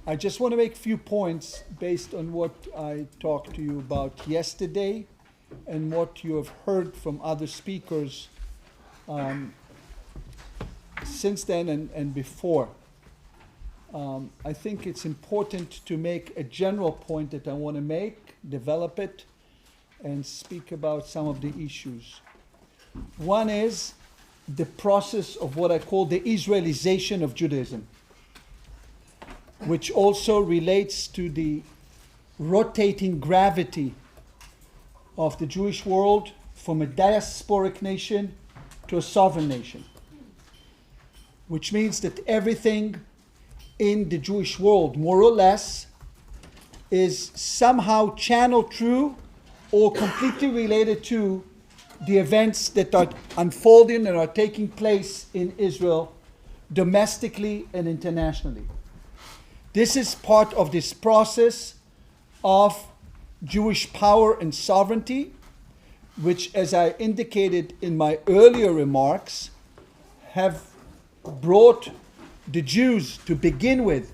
I just want to make a few points based on what I talked to you about yesterday and what you have heard from other speakers since then and before. I think it's important to make a general point that I want to make, develop it, and speak about some of the issues. One is the process of what I call the Israelization of Judaism, which also relates to the rotating gravity of the Jewish world from a diasporic nation to a sovereign nation, which means that everything in the Jewish world, more or less, is somehow channeled through or completely related to the events that are unfolding and are taking place in Israel domestically and internationally. This is part of this process of Jewish power and sovereignty, which, as I indicated in my earlier remarks, have brought the Jews to begin with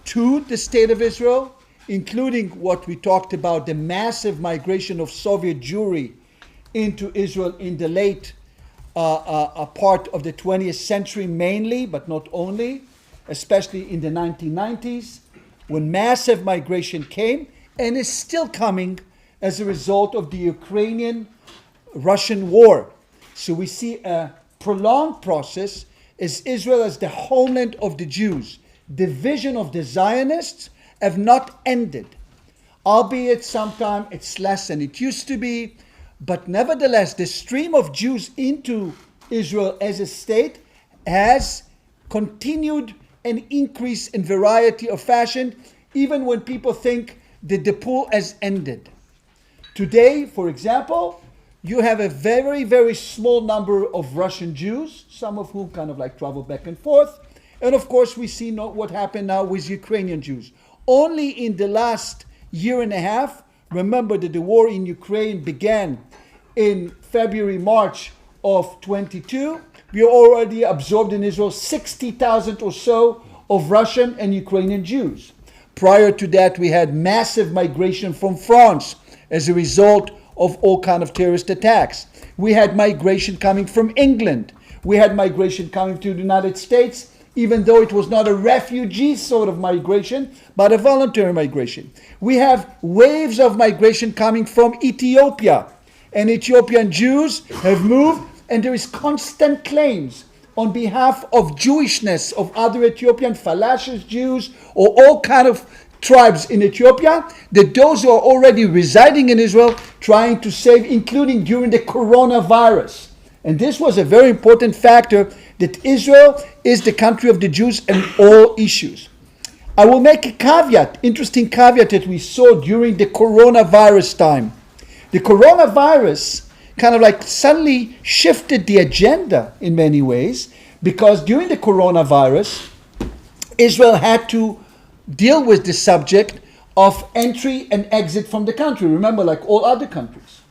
to the state of Israel, including what we talked about, the massive migration of Soviet Jewry into Israel in the late part of the 20th century mainly, but not only, especially in the 1990s, when massive migration came and is still coming as a result of the Ukrainian-Russian war. So we see a prolonged process as Israel as the homeland of the Jews. The vision of the Zionists have not ended, albeit sometimes it's less than it used to be, but nevertheless the stream of Jews into Israel as a state has continued and increase in variety of fashion, even when people think that the pool has ended. Today, for example, you have a very, very small number of Russian Jews, some of whom kind of like travel back and forth. And of course, we see what happened now with Ukrainian Jews. Only in the last year and a half, remember that the war in Ukraine began in February, March of 22. We already absorbed in Israel 60,000 or so of Russian and Ukrainian Jews. Prior to that, we had massive migration from France as a result of all kind of terrorist attacks. We had migration coming from England. We had migration coming to the United States, even though it was not a refugee sort of migration, but a voluntary migration. We have waves of migration coming from Ethiopia, and Ethiopian Jews have moved, and there is constant claims on behalf of Jewishness of other Ethiopian fallacious Jews or all kind of tribes in Ethiopia, that those who are already residing in Israel trying to save, including during the coronavirus. And this was a very important factor, that Israel is the country of the Jews in all issues. I will make a caveat, interesting caveat that we saw during the coronavirus time. The coronavirus kind of like suddenly shifted the agenda in many ways, because during the coronavirus, Israel had to deal with the subject of entry and exit from the country. Remember, like all other countries.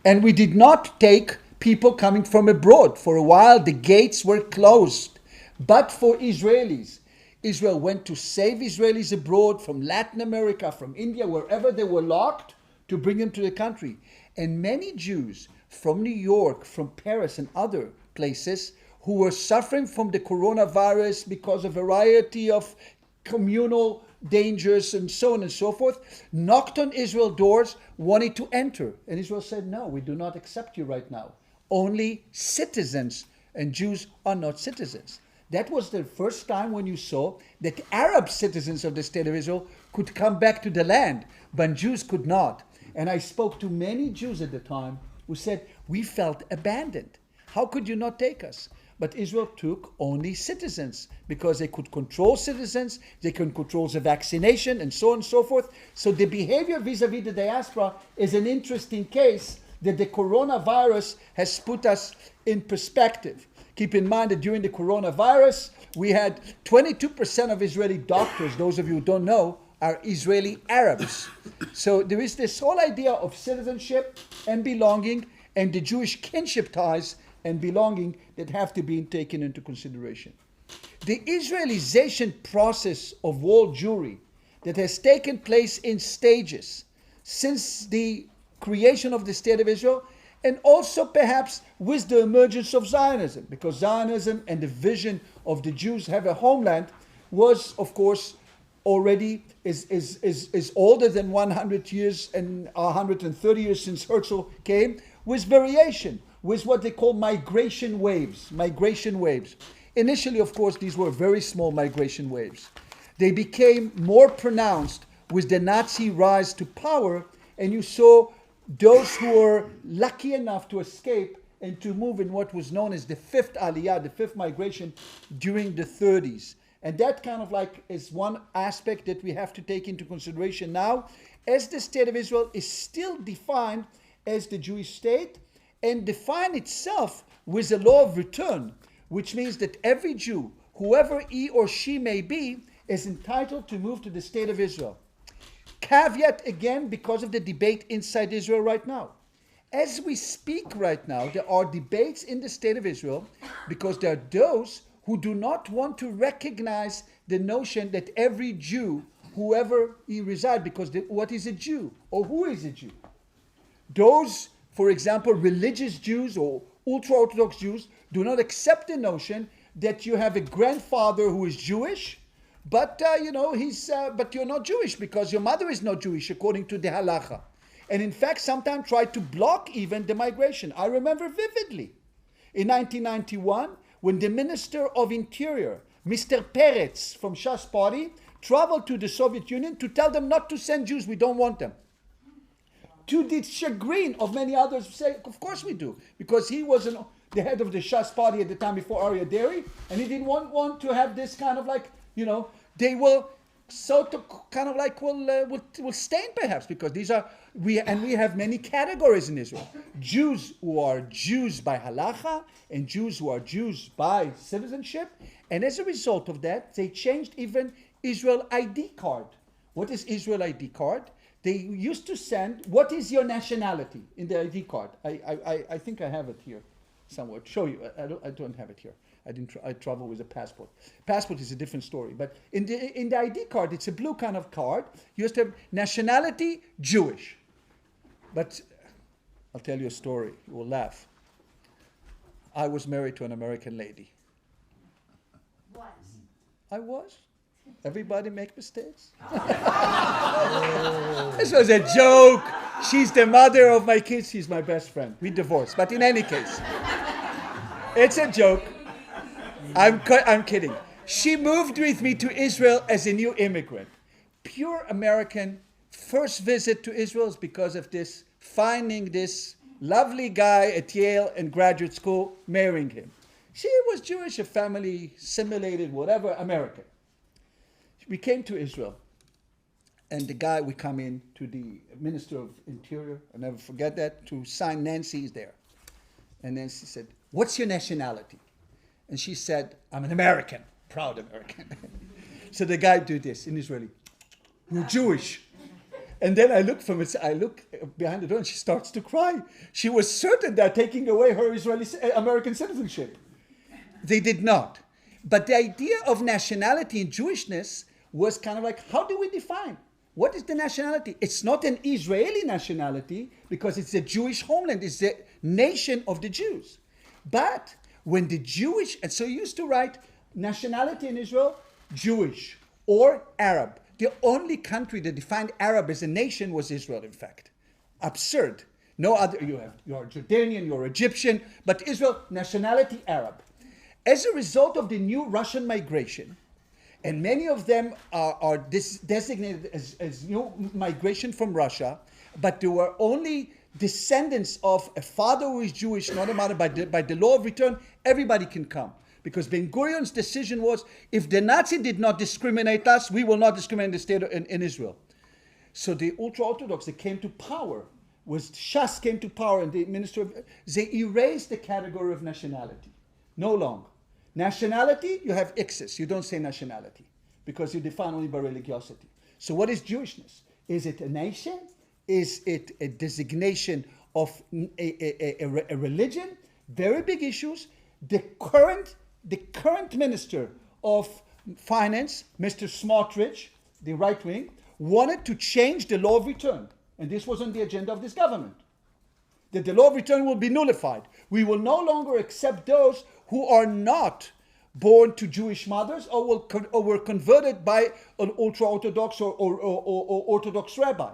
And we did not take people coming from abroad. For a while, the gates were closed. But for Israelis, Israel went to save Israelis abroad from Latin America, from India, wherever they were locked, to bring them to the country. And many Jews from New York, from Paris and other places who were suffering from the coronavirus because of a variety of communal dangers and so on and so forth, knocked on Israel's doors, wanted to enter. And Israel said, no, we do not accept you right now. Only citizens, and Jews are not citizens. That was the first time when you saw that Arab citizens of the state of Israel could come back to the land, but Jews could not. And I spoke to many Jews at the time who said, we felt abandoned. How could you not take us? But Israel took only citizens because they could control citizens, they can control the vaccination and so on and so forth. So the behavior vis-a-vis the diaspora is an interesting case that the coronavirus has put us in perspective. Keep in mind that during the coronavirus, we had 22% of Israeli doctors, those of you who don't know, are Israeli Arabs. So there is this whole idea of citizenship and belonging and the Jewish kinship ties and belonging that have to be taken into consideration. The Israelization process of world Jewry that has taken place in stages since the creation of the State of Israel, and also perhaps with the emergence of Zionism, because Zionism and the vision of the Jews have a homeland was, of course, already is older than 100 years and 130 years since Herzl came, with variation, with what they call migration waves. Migration waves. Initially, of course, these were very small migration waves. They became more pronounced with the Nazi rise to power, and you saw those who were lucky enough to escape and to move in what was known as the fifth aliyah, the fifth migration during the 30s. And that kind of like is one aspect that we have to take into consideration now, as the State of Israel is still defined as the Jewish state and define itself with a law of return, which means that every Jew, whoever he or she may be, is entitled to move to the State of Israel. Caveat again, because of the debate inside Israel right now. As we speak right now, there are debates in the State of Israel because there are those who do not want to recognize the notion that every Jew, whoever he resides, because what is a Jew or who is a Jew? Those, for example, religious Jews or ultra-Orthodox Jews do not accept the notion that you have a grandfather who is Jewish, but but you're not Jewish because your mother is not Jewish according to the halacha. And in fact, sometimes try to block even the migration. I remember vividly in 1991 when the Minister of Interior, Mr. Peretz from Shas Party, traveled to the Soviet Union to tell them not to send Jews, we don't want them. To the chagrin of many others who say, of course we do, because he was the head of the Shas Party at the time before Aryeh Deri, and he didn't want to have this kind of like, they will so to kind of like will stain perhaps, because we have many categories in Israel. Jews who are Jews by halacha and Jews who are Jews by citizenship. And as a result of that, they changed even Israel ID card. What is Israel ID card? They used to send, what is your nationality in the ID card? I think I have it here somewhere. Show you. I don't have it here. I travel with a passport. Passport is a different story. But in the ID card, it's a blue kind of card. You used to have nationality, Jewish. But I'll tell you a story. You will laugh. I was married to an American lady. What? I was. Everybody make mistakes. This was a joke. She's the mother of my kids. She's my best friend. We divorced. But in any case, it's a joke. I'm kidding. She moved with me to Israel as a new immigrant. Pure American. First visit to Israel is because of this, finding this lovely guy at Yale and graduate school, marrying him. She was Jewish, a family, assimilated, whatever, American. We came to Israel, and the guy, we come in to the Minister of Interior, I'll never forget that, to sign. Nancy's there. And Nancy said, what's your nationality? And she said, I'm an American, proud American. So the guy did this in Israeli, you're Jewish. And then I look behind the door and she starts to cry. She was certain they're taking away her American citizenship. They did not. But the idea of nationality and Jewishness was kind of like, how do we define? What is the nationality? It's not an Israeli nationality because it's a Jewish homeland. It's the nation of the Jews. But when the Jewish, and so you used to write nationality in Israel, Jewish or Arab. The only country that defined Arab as a nation was Israel, in fact. Absurd. No other, you are Jordanian, you're Egyptian, but Israel, nationality Arab. As a result of the new Russian migration, and many of them are designated as new migration from Russia, but they were only descendants of a father who is Jewish, not a mother, by the law of return, everybody can come. Because Ben-Gurion's decision was, if the Nazi did not discriminate us, we will not discriminate the state in Israel. So the ultra-Orthodox that came to power, Shas came to power, and the minister they erased the category of nationality. No longer. Nationality, you have X's. You don't say nationality because you define only by religiosity. So what is Jewishness? Is it a nation? Is it a designation of a religion? Very big issues. The current minister of finance, Mr. Smotrich, the right wing, wanted to change the law of return. And this was on the agenda of this government. That the law of return will be nullified. We will no longer accept those who are not born to Jewish mothers or were converted by an ultra-Orthodox or Orthodox rabbi.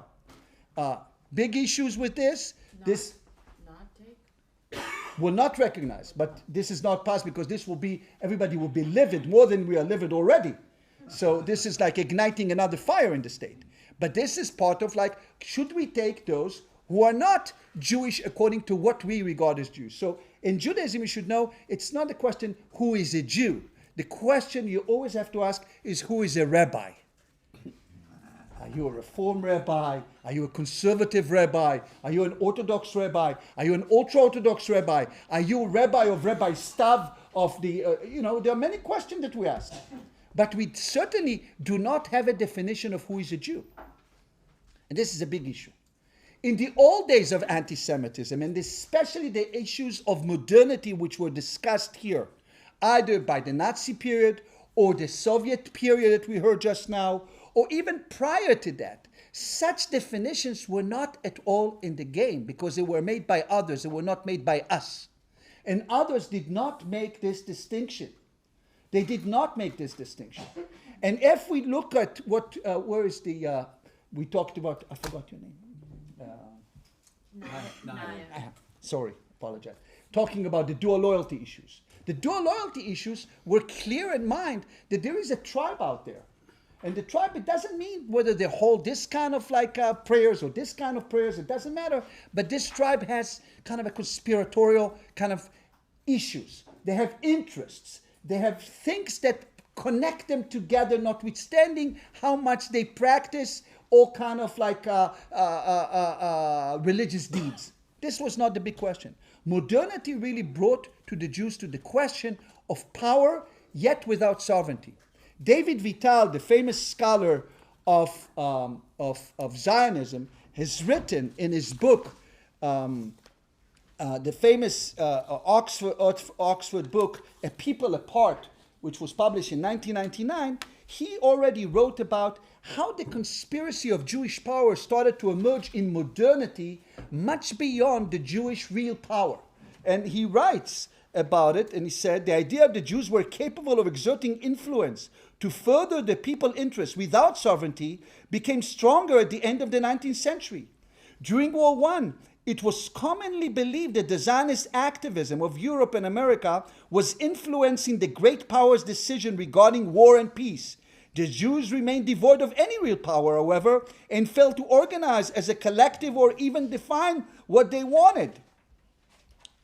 Big issues with this. This will not recognize, but this is not passed because this will be, everybody will be livid more than we are livid already. So this is like igniting another fire in the state. But this is part of like, should we take those who are not Jewish according to what we regard as Jews? So in Judaism, you should know, it's not the question, who is a Jew? The question you always have to ask is, who is a rabbi? Are you a Reform rabbi? Are you a conservative rabbi? Are you an Orthodox rabbi? Are you an ultra-Orthodox rabbi? Are you a rabbi of Rabbi Stav of the, there are many questions that we ask. But we certainly do not have a definition of who is a Jew. And this is a big issue. In the old days of anti-Semitism, and especially the issues of modernity which were discussed here, either by the Nazi period or the Soviet period that we heard just now, or even prior to that, such definitions were not at all in the game because they were made by others, they were not made by us. And others did not make this distinction. They did not make this distinction. And if we look at what, where is the, we talked about, I forgot your name. Sorry, apologize. Talking about the dual loyalty issues. The dual loyalty issues were clear in mind that there is a tribe out there. And the tribe, it doesn't mean whether they hold this kind of like prayers or this kind of prayers, it doesn't matter. But this tribe has kind of a conspiratorial kind of issues. They have interests. They have things that connect them together, notwithstanding how much they practice all kind of like religious deeds. This was not the big question. Modernity really brought to the Jews to the question of power, yet without sovereignty. David Vital, the famous scholar of Zionism, has written in his book, the famous Oxford book, A People Apart, which was published in 1999, he already wrote about how the conspiracy of Jewish power started to emerge in modernity much beyond the Jewish real power. And he writes about it, and he said, the idea of the Jews were capable of exerting influence to further the people's interests without sovereignty became stronger at the end of the 19th century. During World War I, it was commonly believed that the Zionist activism of Europe and America was influencing the great powers' decision regarding war and peace. The Jews remained devoid of any real power, however, and failed to organize as a collective or even define what they wanted.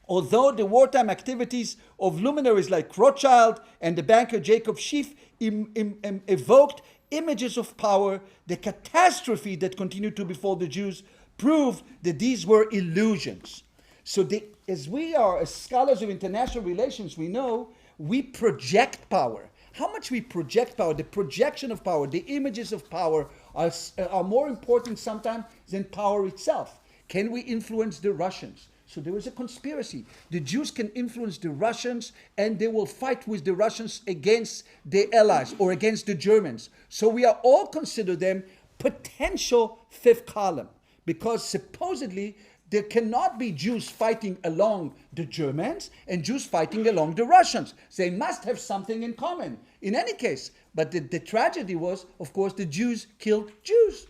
Although the wartime activities of luminaries like Rothschild and the banker Jacob Schiff evoked images of power, the catastrophe that continued to befall the Jews proved that these were illusions. So as we are, as scholars of international relations, we know we project power. How much we project power, the projection of power, the images of power are more important sometimes than power itself. Can we influence the Russians? So there is a conspiracy. The Jews can influence the Russians and they will fight with the Russians against the Allies or against the Germans. So we are all consider them potential fifth column because supposedly there cannot be Jews fighting along the Germans and Jews fighting along the Russians. They must have something in common in any case. But the tragedy was, of course, the Jews killed Jews.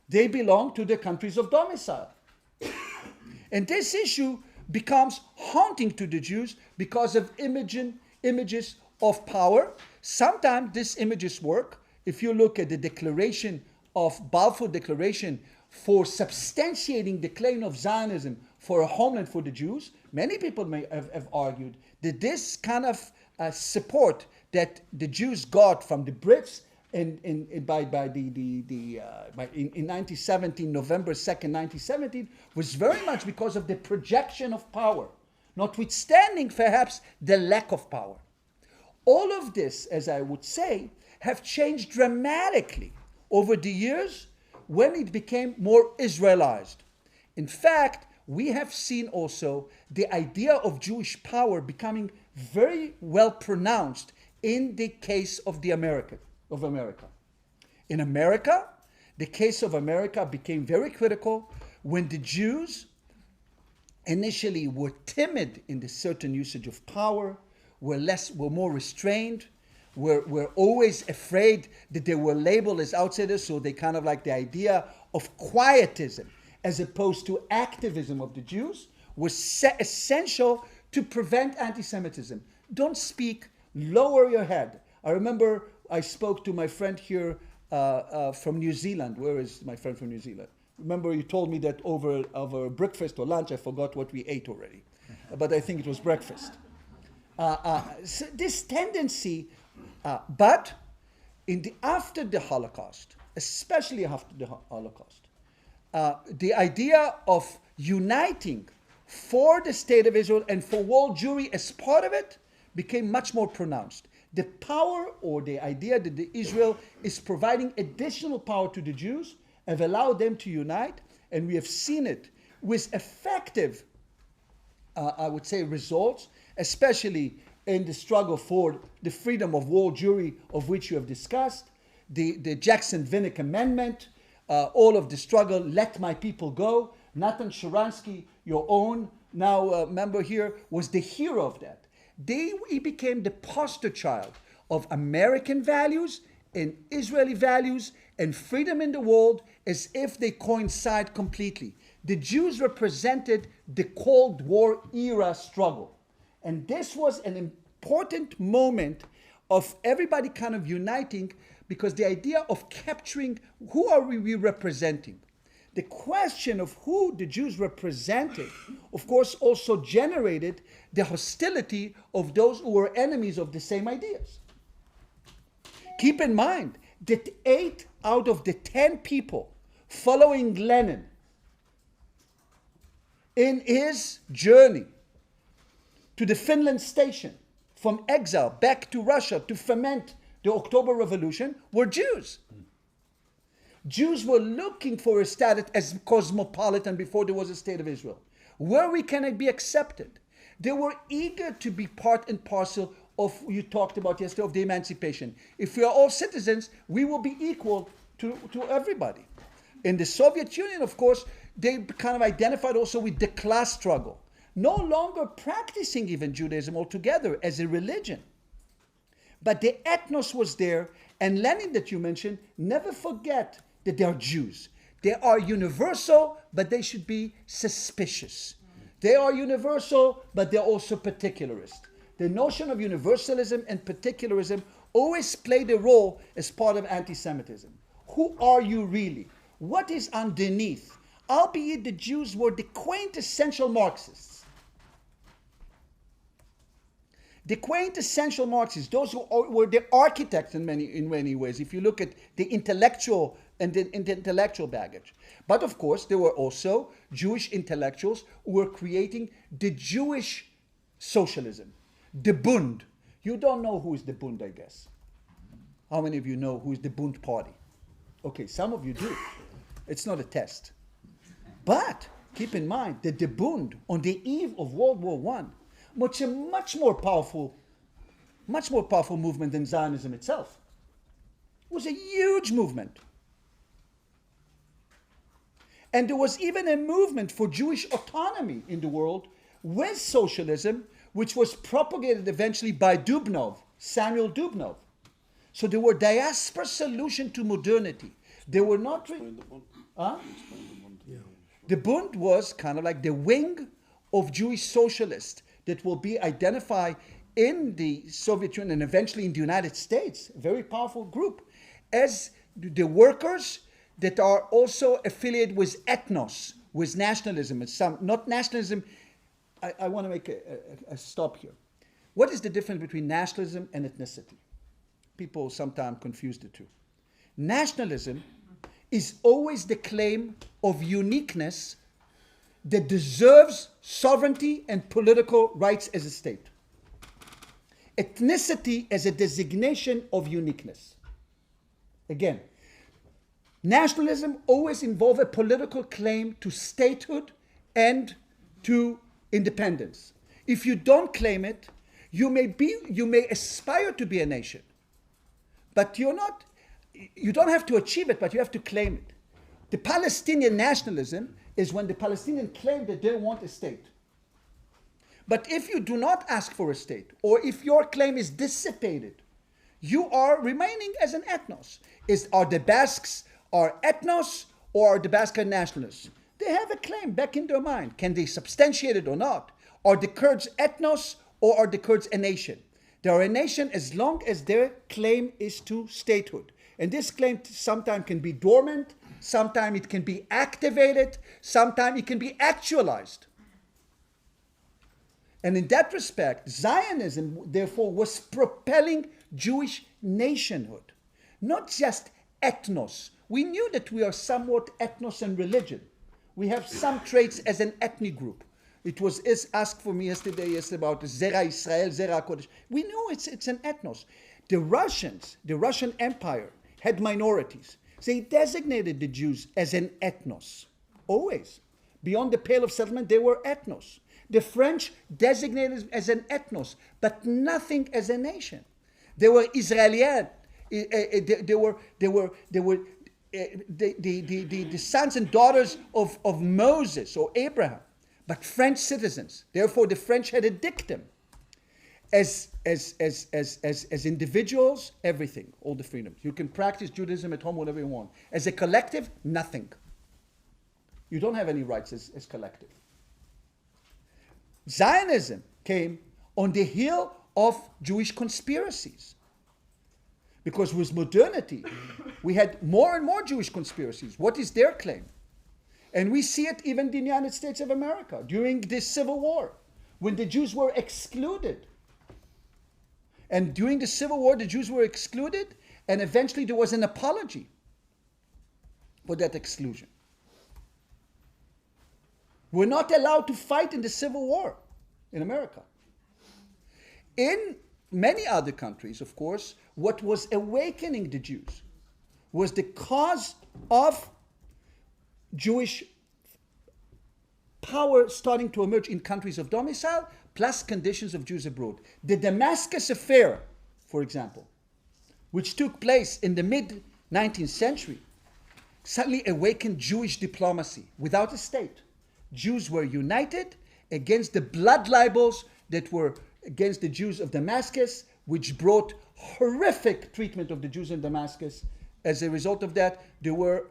They belong to the countries of domicile. And this issue becomes haunting to the Jews because of images of power. Sometimes these images work. If you look at the declaration of Balfour Declaration for substantiating the claim of Zionism for a homeland for the Jews, many people may have argued that this kind of support that the Jews got from the Brits in 1917, November 2nd, 1917, was very much because of the projection of power, notwithstanding perhaps the lack of power. All of this, as I would say, have changed dramatically over the years when it became more Israelized. In fact, we have seen also the idea of Jewish power becoming very well pronounced in the case of America. In America, the case of America became very critical when the Jews initially were timid in the certain usage of power, were more restrained, were always afraid that they were labeled as outsiders, so they kind of like the idea of quietism as opposed to activism of the Jews was essential to prevent anti-Semitism. Don't speak, lower your head. I remember I spoke to my friend here from New Zealand. Where is my friend from New Zealand? Remember you told me that over breakfast or lunch, I forgot what we ate already. But I think it was breakfast. So this tendency, but after the Holocaust, especially after the Holocaust, the idea of uniting for the state of Israel and for world Jewry as part of it became much more pronounced. The power or the idea that Israel is providing additional power to the Jews have allowed them to unite, and we have seen it with effective, I would say, results, especially in the struggle for the freedom of world Jewry, of which you have discussed, the Jackson-Vinnick Amendment, all of the struggle, let my people go. Nathan Sharansky, your own now member here, was the hero of that. He became the poster child of American values and Israeli values and freedom in the world as if they coincide completely. The Jews represented the Cold War era struggle. And this was an important moment of everybody kind of uniting, because the idea of capturing who are we representing. The question of who the Jews represented, of course, also generated the hostility of those who were enemies of the same ideas. Keep in mind that 8 out of the 10 people following Lenin in his journey to the Finland station, from exile back to Russia to foment the October Revolution, were Jews. Jews were looking for a status as cosmopolitan before there was a state of Israel. Where we can be accepted. They were eager to be part and parcel of, you talked about yesterday, of the emancipation. If we are all citizens, we will be equal to everybody. In the Soviet Union, of course, they kind of identified also with the class struggle. No longer practicing even Judaism altogether as a religion. But the ethnos was there, and Lenin that you mentioned, never forget that they are Jews. They are universal, but they should be suspicious. They are universal, but they're also particularist. The notion of universalism and particularism always played a role as part of anti-Semitism. Who are you really? What is underneath? Albeit the Jews were the quintessential Marxists. The quintessential Marxists, those who were the architects in many ways, if you look at the intellectual and the intellectual baggage. But of course, there were also Jewish intellectuals who were creating the Jewish socialism, the Bund. You don't know who is the Bund, I guess. How many of you know who is the Bund party? Okay, some of you do. It's not a test. But keep in mind that the Bund, on the eve of World War I, was a much more powerful movement than Zionism itself. It was a huge movement. And there was even a movement for Jewish autonomy in the world with socialism, which was propagated eventually by Dubnov, Samuel Dubnov. So there were diaspora solution to modernity. They were not... The Bund was kind of like the wing of Jewish socialists that will be identified in the Soviet Union and eventually in the United States, a very powerful group, as the workers that are also affiliated with ethnos, with nationalism, and some, not nationalism. I want to make a stop here. What is the difference between nationalism and ethnicity? People sometimes confuse the two. Nationalism is always the claim of uniqueness that deserves sovereignty and political rights as a state. Ethnicity as a designation of uniqueness. Again, nationalism always involves a political claim to statehood and to independence. If you don't claim it, you may aspire to be a nation, but you're not. you don't have to achieve it, but you have to claim it. The Palestinian nationalism is when the Palestinians claim that they want a state. But if you do not ask for a state, or if your claim is dissipated, you are remaining as an ethnos. Are the Basques are ethnos, or are the Basque nationalists? They have a claim back in their mind. Can they substantiate it or not? Are the Kurds ethnos, or are the Kurds a nation? They are a nation as long as their claim is to statehood. And this claim sometimes can be dormant, sometimes it can be activated, sometimes it can be actualized. And in that respect, Zionism, therefore, was propelling Jewish nationhood, not just ethnos. We knew that we are somewhat ethnos and religion. We have some traits as an ethnic group. It was asked for me yesterday about Zera Israel, Zera Kodesh. We knew it's an ethnos. The Russians, the Russian Empire, had minorities. They designated the Jews as an ethnos, always. Beyond the pale of settlement, they were ethnos. The French designated as an ethnos, but nothing as a nation. They were Israelian. They were the sons and daughters of Moses or Abraham, but French citizens. Therefore, the French had a dictum. As individuals, everything, all the freedoms. You can practice Judaism at home whenever you want. As a collective, nothing. You don't have any rights as collective. Zionism came on the heel of Jewish conspiracies. Because with modernity, we had more and more Jewish conspiracies. What is their claim? And we see it even in the United States of America during the Civil War, when the Jews were excluded. And during the Civil War, the Jews were excluded, and eventually there was an apology for that exclusion. We're not allowed to fight in the Civil War in America. In many other countries, of course, what was awakening the Jews was the cause of Jewish power starting to emerge in countries of domicile, plus conditions of Jews abroad. The Damascus affair, for example, which took place in the mid-19th century, suddenly awakened Jewish diplomacy without a state. Jews were united against the blood libels that were against the Jews of Damascus, which brought horrific treatment of the Jews in Damascus. As a result of that, there were...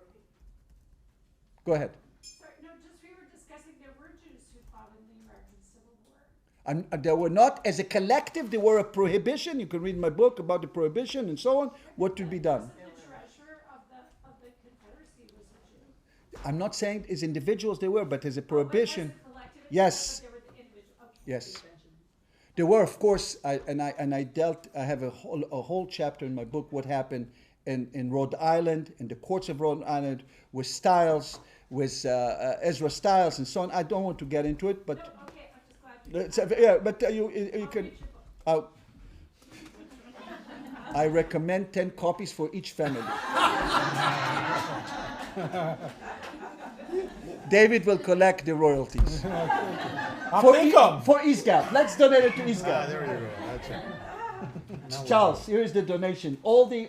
Go ahead. Sorry, no, just we were discussing there were Jews who fought in the American Civil War. And there were not, as a collective, there were a prohibition. You can read my book about the prohibition and so on, what to be done. The treasurer of the Confederacy was a Jew. I'm not saying as individuals they were, but as a prohibition. But as a collective, Yes. but they were the individual. Okay. Yes. There were, of course, I have a whole chapter in my book what happened in Rhode Island, in the courts of Rhode Island, with Stiles, with Ezra Stiles, and so on. I don't want to get into it, but No, okay, I'm just glad you yeah, but you can. I recommend 10 copies for each family. David will collect the royalties. For ISGAP. Let's donate it to ISGAP. There you go. That's it. Charles, here is the donation. All the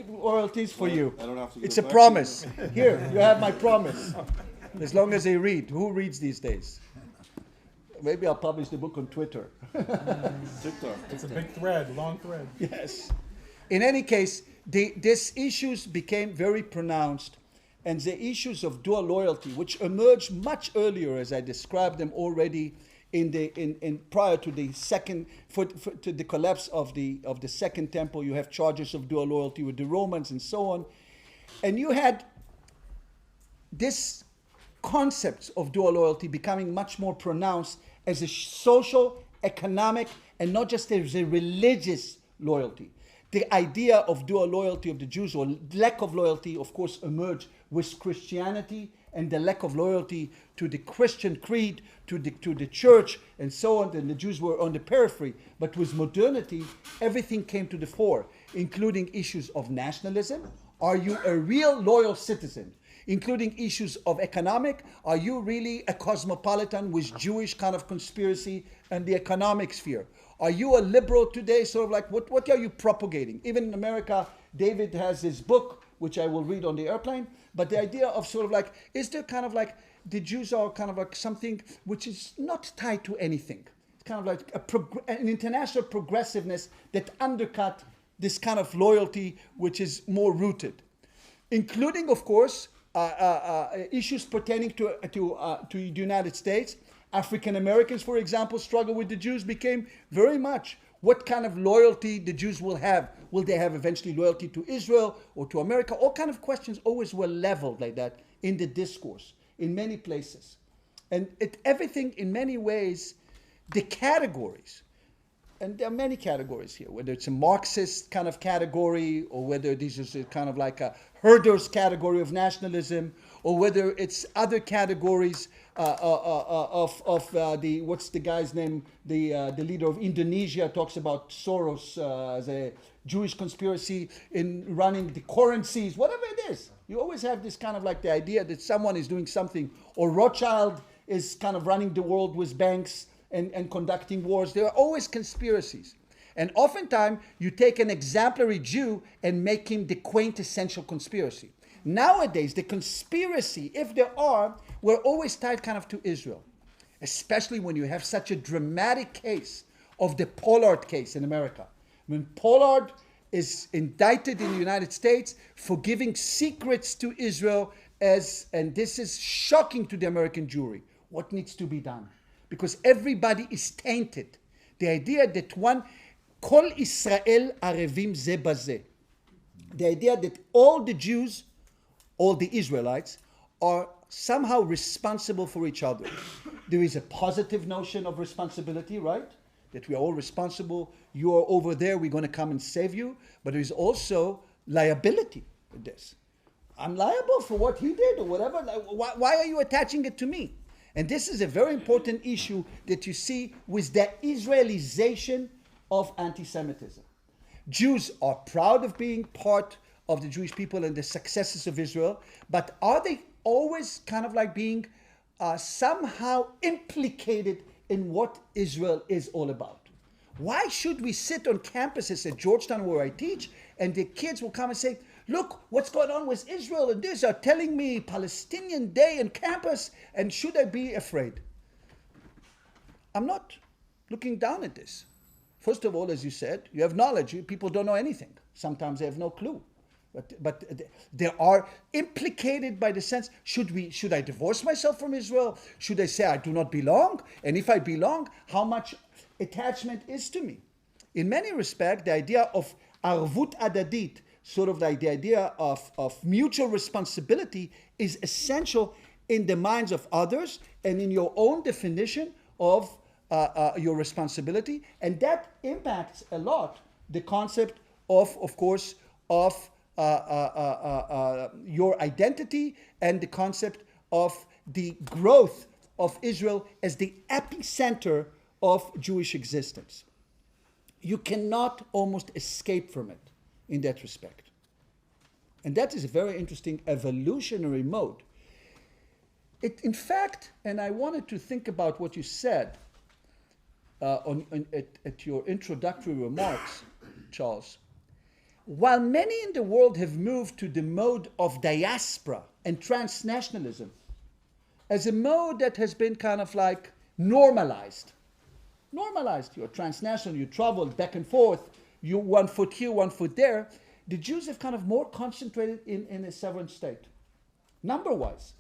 royalties for you. I don't have to give It's it a back promise. Here, you have my promise. As long as they read. Who reads these days? Maybe I'll publish the book on Twitter. TikTok. It's a big thread, long thread. Yes. In any case, these issues became very pronounced, and the issues of dual loyalty, which emerged much earlier, as I described them already, in prior to the to the collapse of the Second Temple. You have charges of dual loyalty with the Romans and so on, and you had this concepts of dual loyalty becoming much more pronounced as a social, economic, and not just as a religious loyalty. The idea of dual loyalty of the Jews, or lack of loyalty, of course, emerged with Christianity, and the lack of loyalty to the Christian creed, to the church, and so on. And the Jews were on the periphery. But with modernity, everything came to the fore, including issues of nationalism. Are you a real loyal citizen? Including issues of economic. Are you really a cosmopolitan with Jewish kind of conspiracy and the economic sphere? Are you a liberal today? Sort of like, what are you propagating? Even in America, David has his book, which I will read on the airplane. But the idea of sort of like, is there kind of like, the Jews are kind of like something which is not tied to anything. It's kind of like an international progressiveness that undercut this kind of loyalty which is more rooted. Including, of course, issues pertaining to the United States. African Americans, for example, struggle with the Jews, became very much what kind of loyalty the Jews will have. Will they have eventually loyalty to Israel or to America? All kind of questions always were leveled like that in the discourse in many places. And everything in many ways, the categories, and there are many categories here, whether it's a Marxist kind of category, or whether this is a kind of like a herder's category of nationalism, or whether it's other categories of the, what's the guy's name, the leader of Indonesia talks about Soros as a Jewish conspiracy in running the currencies, whatever it is. You always have this kind of like the idea that someone is doing something, or Rothschild is kind of running the world with banks and conducting wars. There are always conspiracies. And oftentimes, you take an exemplary Jew and make him the quintessential conspiracy. Nowadays, the conspiracy, if there are, were always tied kind of to Israel. Especially when you have such a dramatic case of the Pollard case in America. When Pollard is indicted in the United States for giving secrets to Israel and this is shocking to the American jury. What needs to be done? Because everybody is tainted. The idea that Kol Israel arevim ze bazeh. The idea that all the Jews, all the Israelites, are somehow responsible for each other. There is a positive notion of responsibility, right? That we are all responsible. You are over there, we're going to come and save you. But there is also liability in this. I'm liable for what he did or whatever. Why are you attaching it to me? And this is a very important issue that you see with the Israelization of anti-Semitism. Jews are proud of being part of the Jewish people and the successes of Israel, but are they always kind of like being somehow implicated in what Israel is all about? Why should we sit on campuses at Georgetown where I teach and the kids will come and say, look, what's going on with Israel and this are telling me Palestinian Day on campus, and should I be afraid? I'm not looking down at this. First of all, as you said, you have knowledge. People don't know anything. Sometimes they have no clue. But they are implicated by the sense, should I divorce myself from Israel? Should I say I do not belong? And if I belong, how much attachment is to me? In many respects, the idea of arvut adadit, sort of like the idea of mutual responsibility, is essential in the minds of others and in your own definition of your responsibility. And that impacts a lot the concept of course, of your identity and the concept of the growth of Israel as the epicenter of Jewish existence. You cannot almost escape from it in that respect. And that is a very interesting evolutionary mode. In fact, and I wanted to think about what you said at your introductory remarks, Charles. While many in the world have moved to the mode of diaspora and transnationalism as a mode that has been kind of like normalized. You're transnational, you travel back and forth, you 1 foot here, 1 foot there. The Jews have kind of more concentrated in a sovereign state, number-wise,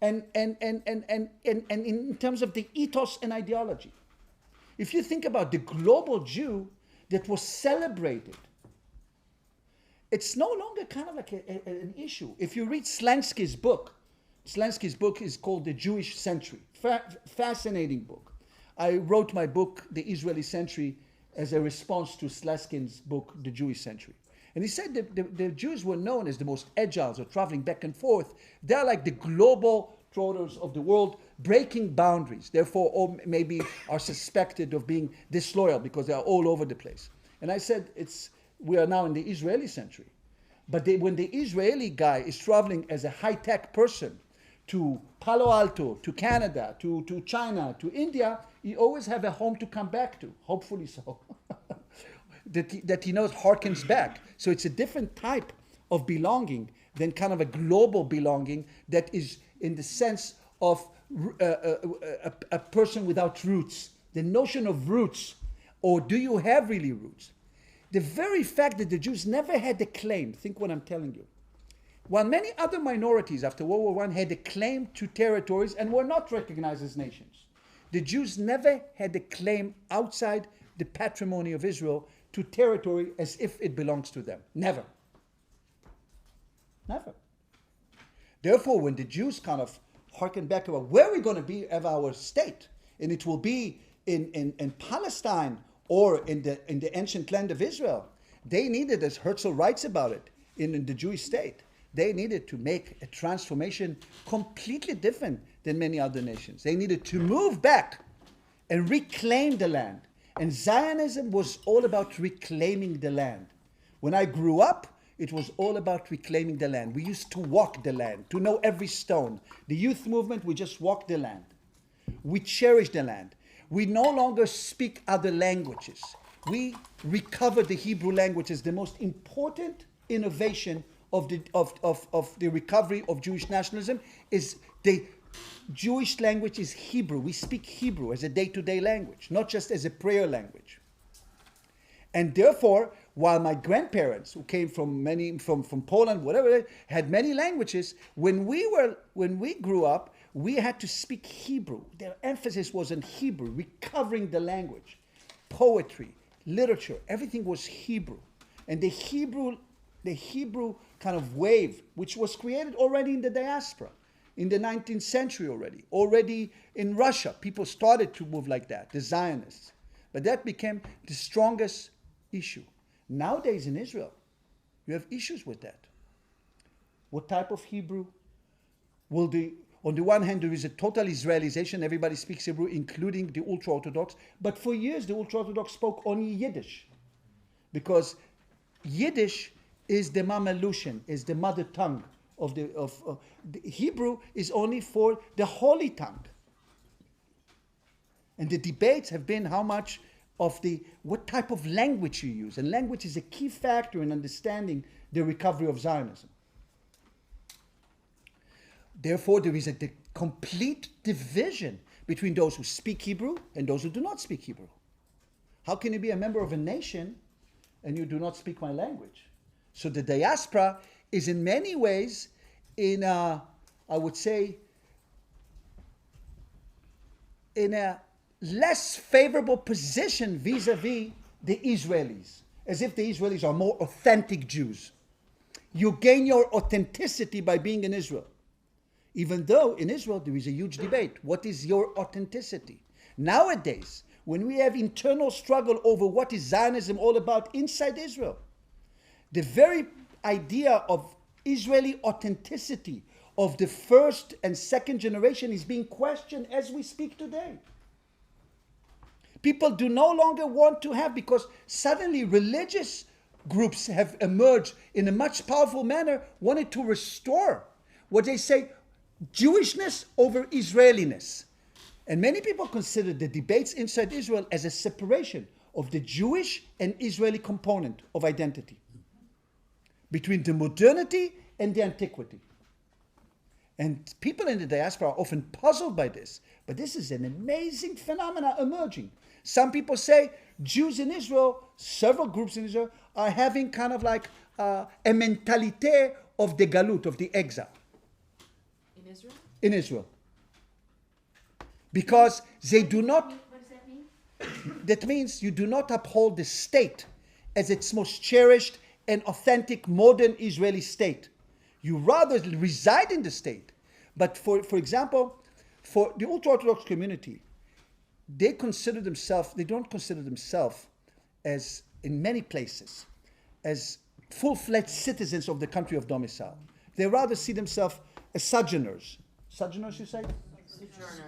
and in terms of the ethos and ideology. If you think about the global Jew that was celebrated, it's no longer kind of like an issue. If you read Slansky's book is called The Jewish Century. Fascinating book. I wrote my book, The Israeli Century, as a response to Slansky's book, The Jewish Century. And he said that the Jews were known as the most agile, so traveling back and forth. They're like the global trotters of the world, breaking boundaries. Therefore, or maybe are suspected of being disloyal because they are all over the place. And I said, we are now in the Israeli century. But when the Israeli guy is traveling as a high-tech person to Palo Alto, to Canada, to China, to India, he always have a home to come back to, hopefully so. that he knows harkens back. So it's a different type of belonging than kind of a global belonging that is in the sense of a person without roots. The notion of roots, or do you have really roots? The very fact that the Jews never had a claim, think what I'm telling you, while many other minorities after World War I had a claim to territories and were not recognized as nations, the Jews never had a claim outside the patrimony of Israel to territory as if it belongs to them. Never. Never. Therefore, when the Jews kind of harken back about where we're going to be of our state, and it will be in Palestine or in the ancient land of Israel, they needed, as Herzl writes about it in the Jewish state, they needed to make a transformation completely different than many other nations. They needed to move back and reclaim the land. And Zionism was all about reclaiming the land. When I grew up, it was all about reclaiming the land. We used to walk the land, to know every stone. The youth movement, we just walked the land. We cherish the land. We no longer speak other languages. We recover the Hebrew language as the most important innovation of the recovery of Jewish nationalism. Is the Jewish language is Hebrew. We speak Hebrew as a day-to-day language, not just as a prayer language. And therefore, while my grandparents, who came from Poland, whatever, had many languages, when we grew up, we had to speak Hebrew. Their emphasis was on Hebrew, recovering the language, poetry, literature, everything was Hebrew. And the Hebrew kind of wave, which was created already in the diaspora, in the 19th century already in Russia, people started to move like that, the Zionists. But that became the strongest issue. Nowadays in Israel, you have issues with that. What type of Hebrew? On the one hand, there is a total Israelization. Everybody speaks Hebrew, including the ultra-Orthodox. But for years, the ultra-Orthodox spoke only Yiddish. Because Yiddish is the Mamelution, is the mother tongue of the Hebrew is only for the holy tongue. And the debates have been how much of what type of language you use. And language is a key factor in understanding the recovery of Zionism. Therefore, there is a complete division between those who speak Hebrew and those who do not speak Hebrew. How can you be a member of a nation and you do not speak my language? So the diaspora is in many ways in a less favorable position vis-a-vis the Israelis, as if the Israelis are more authentic Jews. You gain your authenticity by being in Israel. Even though in Israel there is a huge debate. What is your authenticity? Nowadays, when we have internal struggle over what is Zionism all about inside Israel, the very idea of Israeli authenticity of the first and second generation is being questioned as we speak today. People do no longer want to have, because suddenly religious groups have emerged in a much powerful manner, wanted to restore what they say, Jewishness over Israeliness. And many people consider the debates inside Israel as a separation of the Jewish and Israeli component of identity, between the modernity and the antiquity. And people in the diaspora are often puzzled by this, but this is an amazing phenomenon emerging. Some people say Jews in Israel, several groups in Israel, are having kind of like a mentalite of the galut, of the exile. In Israel? In Israel. Because they do not... What does that mean? That means you do not uphold the state as its most cherished and authentic modern Israeli state. You rather reside in the state. But for example, for the ultra-Orthodox community, they don't consider themselves as, in many places, as full-fledged citizens of the country of domicile. They rather see themselves as sojourners. Sojourners, you say?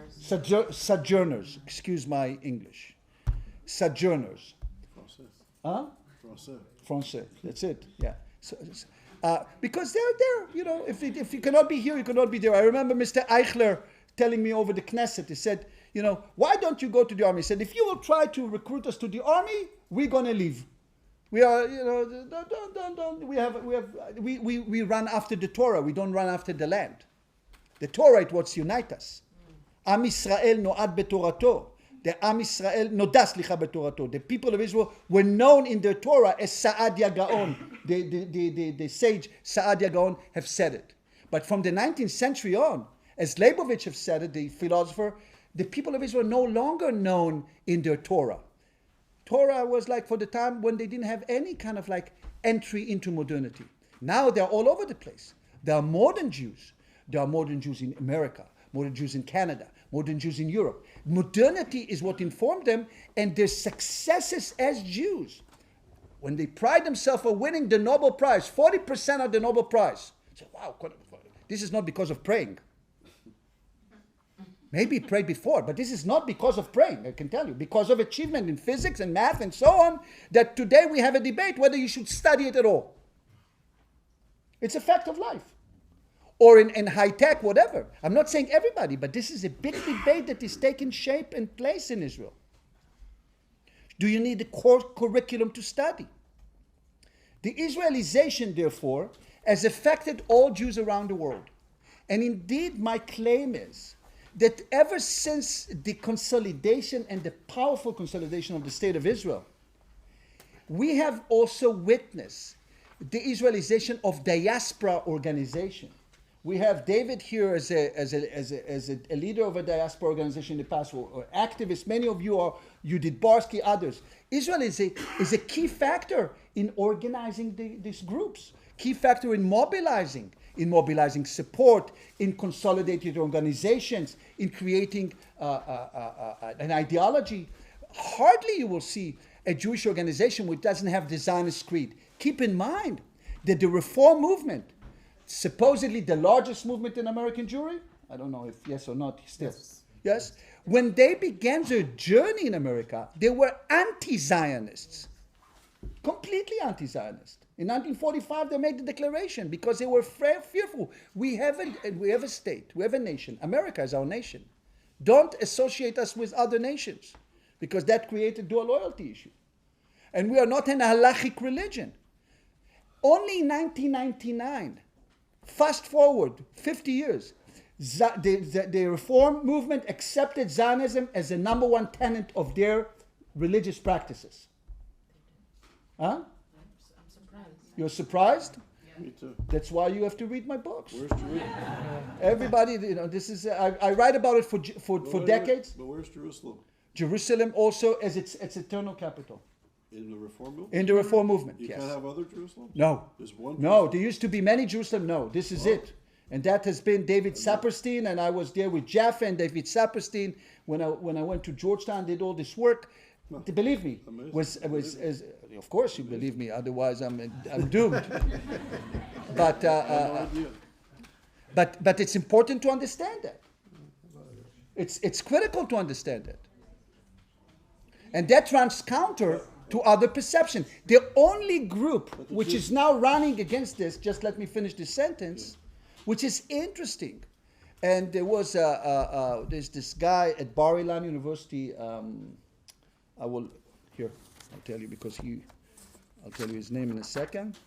Sojourners. Sojourners. Excuse my English. Sojourners. Français. Huh? Français. Français. That's it. Yeah. Because they're there, you know, if you cannot be here, you cannot be there. I remember Mr. Eichler telling me over the Knesset, he said, you know, why don't you go to the army? He said, if you will try to recruit us to the army, we're going to leave. We are, we run after the Torah. We don't run after the land. The Torah is what unites us. Am Yisrael no'ad betorato. The Am Yisrael noda slicha betorato. The people of Israel were known in their Torah as Saadia Gaon. The sage Saadia Gaon have said it. But from the 19th century on, as Leibovitch have said it, the philosopher, the people of Israel are no longer known in their Torah. Torah was like for the time when they didn't have any kind of like entry into modernity. Now they're all over the place. There are modern Jews. There are modern Jews in America, modern Jews in Canada, modern Jews in Europe. Modernity is what informed them, and their successes as Jews, when they pride themselves on winning the Nobel Prize, 40% of the Nobel Prize. Say, wow, this is not because of praying. Maybe prayed before, but this is not because of praying, I can tell you. Because of achievement in physics and math and so on, that today we have a debate whether you should study it at all. It's a fact of life. Or in high tech, whatever. I'm not saying everybody, but this is a big debate that is taking shape and place in Israel. Do you need a core curriculum to study? The Israelization, therefore, has affected all Jews around the world. And indeed, my claim is that ever since the consolidation and the powerful consolidation of the State of Israel, we have also witnessed the Israelization of diaspora organization. We have David here as a leader of a diaspora organization in the past, or activist. Many of you are, Judith Barsky, others. Israel is a key factor in organizing these groups, key factor in mobilizing support, in consolidated organizations, in creating an ideology. Hardly you will see a Jewish organization which doesn't have the Zionist creed. Keep in mind that the Reform movement, supposedly the largest movement in American Jewry, I don't know if yes or not still. Yes? When they began their journey in America, they were anti-Zionists. Completely anti-Zionist. In 1945, they made the declaration because they were fearful. We have a state, we have a nation. America is our nation. Don't associate us with other nations because that creates a dual loyalty issue. And we are not an halachic religion. Only in 1999, fast forward 50 years, the Reform movement accepted Zionism as the number one tenet of their religious practices. Huh? I'm surprised. You're surprised? Me too. That's why you have to read my books. Where's Jerusalem? Everybody, this is, I write about it for decades. But where's Jerusalem? Jerusalem also as its eternal capital. In the Reform movement? In the Reform movement, You yes. can't have other Jerusalem? No. There's one? No, Jerusalem? there used to be many Jerusalem. No, this is it. And that has been David Saperstein, and I was there with Jaffa and David Saperstein when I went to Georgetown, did all this work. Believe me, of course you believe me, otherwise I'm doomed. But it's important to understand that. It's critical to understand that. And that runs counter to other perception. The only group which is now running against this, just let me finish this sentence, which is interesting. And there was there's this guy at Bar Ilan University. I'll tell you because I'll tell you his name in a second.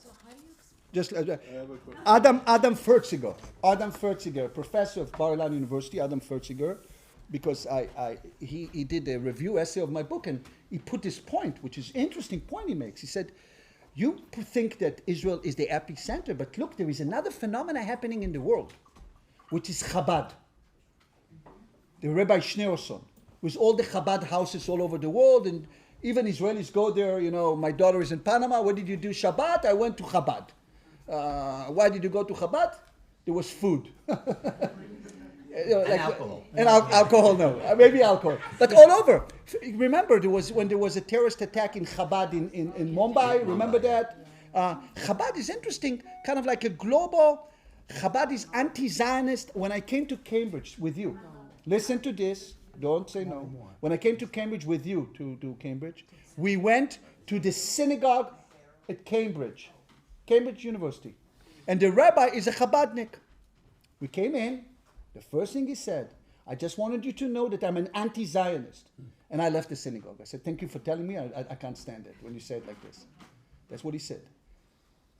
So how do you Just I have a question. Adam Fertziger, professor of Bar Ilan University, Adam Fertziger, because he did a review essay of my book, and he put this point, which is an interesting point he makes. He said, you think that Israel is the epicenter, but look, there is another phenomena happening in the world, which is Chabad. The Rabbi Schneerson, with all the Chabad houses all over the world, and even Israelis go there, my daughter is in Panama, what did you do Shabbat? I went to Chabad. Why did you go to Chabad? There was food. Alcohol. And alcohol, no. Maybe alcohol. But all over. Remember, when there was a terrorist attack in Chabad in Mumbai, remember that? Chabad is interesting, kind of like a global, Chabad is anti-Zionist. When I came to Cambridge with you, listen to this, don't say no. When I came to Cambridge with you, to Cambridge, we went to the synagogue at Cambridge University. And the rabbi is a Chabadnik. We came in, the first thing he said, I just wanted you to know that I'm an anti-Zionist. And I left the synagogue. I said, thank you for telling me. I can't stand it when you say it like this. That's what he said.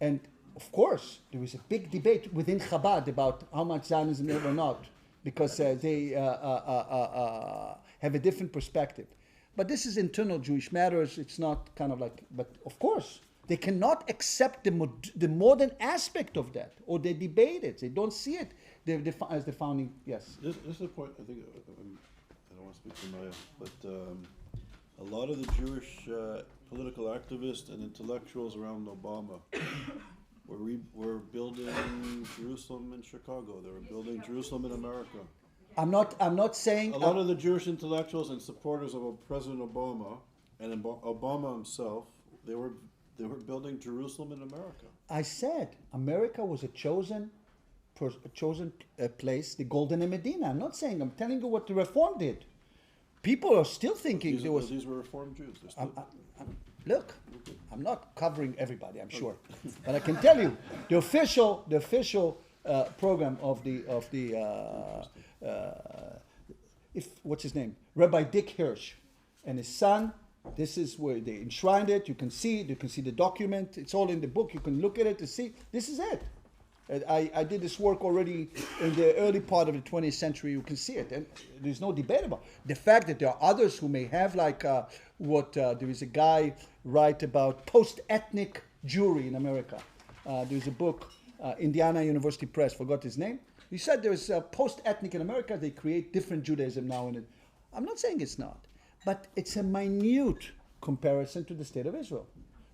And of course, there was a big debate within Chabad about how much Zionism is or not, because they have a different perspective. But this is internal Jewish matters. It's not kind of like, but of course, they cannot accept the modern aspect of that, or they debate it. They don't see it as the founding, yes. This is a point, I think, I don't want to speak for Maya, but a lot of the Jewish political activists and intellectuals around Obama were building Jerusalem in Chicago. They were building Jerusalem in America. I'm not saying A lot of the Jewish intellectuals and supporters of President Obama and Obama himself, they were building Jerusalem in America. I said America was a chosen place, the Golden Medina. I'm not saying. I'm telling you what the Reform did. People are still thinking there was. These were Reformed Jews. They're still, Look, I'm not covering everybody. I'm sure, but I can tell you the official program of the what's his name, Rabbi Dick Hirsch, and his son. This is where they enshrined it. You can see it. You can see the document. It's all in the book. You can look at it to see. This is it. I did this work already in the early part of the 20th century. You can see it, and there's no debate about it. The fact that there are others who may have there is a guy write about post-ethnic Jewry in America. There's a book, Indiana University Press, forgot his name. He said there's post-ethnic in America. They create different Judaism now. I'm not saying it's not, but it's a minute comparison to the state of Israel.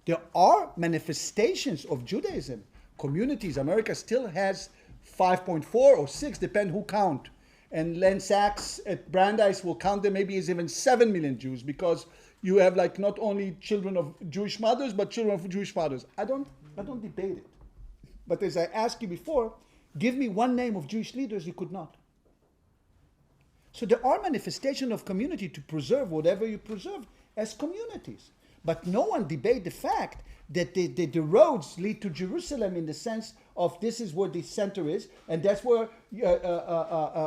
There are manifestations of Judaism. Communities, America still has 5.4 or 6, depend who count. And Len Sachs at Brandeis will count them maybe as even 7 million Jews, because you have like not only children of Jewish mothers, but children of Jewish fathers. I don't debate it. But as I asked you before, give me one name of Jewish leaders, you could not. So there are manifestations of community to preserve whatever you preserve as communities. But no one debate the fact that the roads lead to Jerusalem in the sense of this is where the center is, and that's where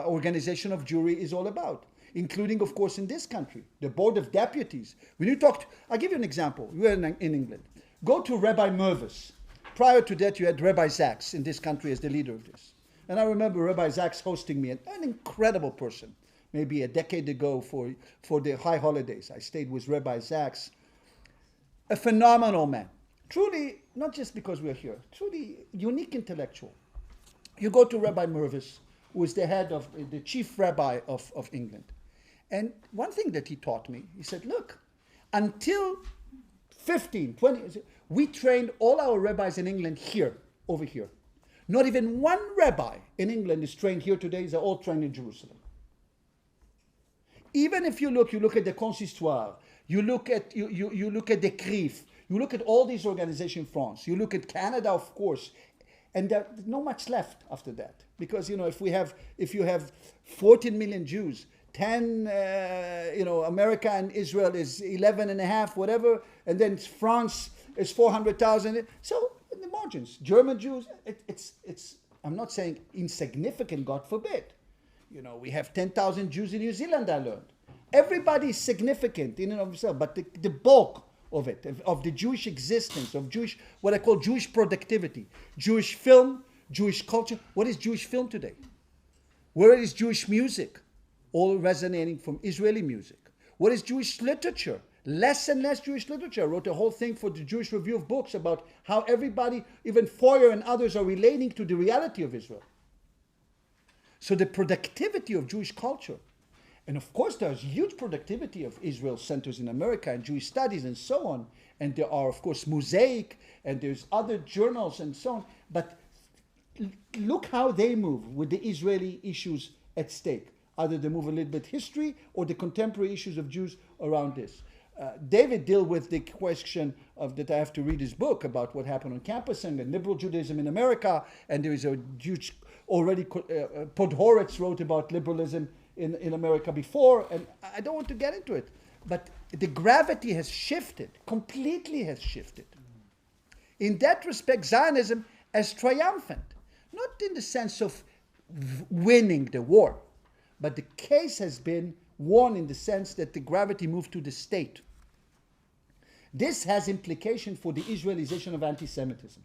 organization of Jewry is all about, including, of course, in this country, the Board of Deputies. When you talk, I'll give you an example. You are in England. Go to Rabbi Mervis. Prior to that, you had Rabbi Zaks in this country as the leader of this. And I remember Rabbi Zaks hosting me, an incredible person, maybe a decade ago for the high holidays. I stayed with Rabbi Zaks, a phenomenal man. Truly, not just because we're here, truly unique intellectual. You go to Rabbi Mervis, who is the head of the chief rabbi of England. And one thing that he taught me, he said, look, until 15, 20, we trained all our rabbis in England here, over here. Not even one rabbi in England is trained here today. They're all trained in Jerusalem. Even if you look at the Consistoire, you look at the CRIF, you look at all these organizations in France, you look at Canada, of course, and there's not much left after that. Because, if you have 14 million Jews, 10, America and Israel is 11 and a half, whatever, and then France is 400,000. So in the margins, German Jews, it's I'm not saying insignificant, God forbid. We have 10,000 Jews in New Zealand, I learned. Everybody is significant in and of itself, but the bulk of it, of the Jewish existence, of what I call Jewish productivity, Jewish film, Jewish culture. What is Jewish film today? Where is Jewish music? All resonating from Israeli music. What is Jewish literature? Less and less Jewish literature. I wrote a whole thing for the Jewish Review of Books about how everybody, even Foyer and others, are relating to the reality of Israel. So the productivity of Jewish culture, and of course there's huge productivity of Israel centers in America and Jewish studies and so on, and there are of course Mosaic and there's other journals and so on, but look how they move with the Israeli issues at stake. Either they move a little bit history or the contemporary issues of Jews around this. David dealt with the question of that I have to read his book about what happened on campus and liberal Judaism in America, and there is a huge already Podhoretz wrote about liberalism in America before, and I don't want to get into it, but the gravity has shifted, completely has shifted. In that respect, Zionism as triumphant, not in the sense of winning the war. But the case has been won in the sense that the gravity moved to the state. This has implication for the Israelization of anti-Semitism.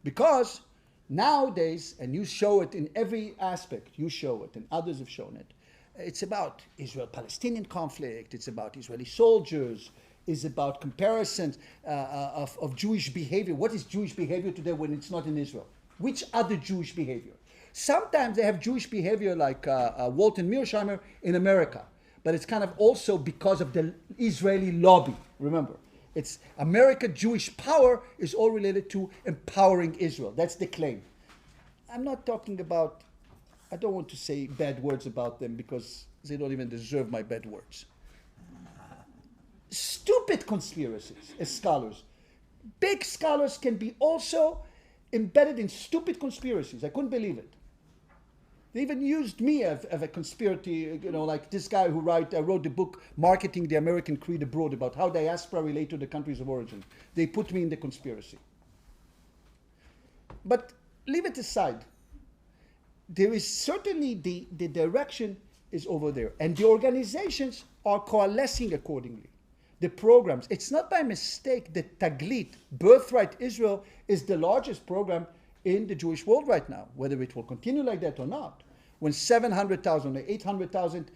Because nowadays, and you show it in every aspect, you show it and others have shown it, it's about Israel-Palestinian conflict, it's about Israeli soldiers, it's about comparisons of Jewish behavior. What is Jewish behavior today when it's not in Israel? Which other Jewish behavior? Sometimes they have Jewish behavior like Walton Mearsheimer in America, but it's kind of also because of the Israeli lobby. Remember, it's America Jewish power is all related to empowering Israel. That's the claim. I'm not talking about, I don't want to say bad words about them because they don't even deserve my bad words. Stupid conspiracies as scholars. Big scholars can be also embedded in stupid conspiracies. I couldn't believe it. They even used me as a conspiracy, like this guy who wrote the book Marketing the American Creed Abroad about how diaspora relate to the countries of origin. They put me in the conspiracy. But leave it aside. There is certainly the direction is over there. And the organizations are coalescing accordingly. The programs, it's not by mistake that Taglit, Birthright Israel, is the largest program in the Jewish world right now, whether it will continue like that or not. When 700,000 or 800,000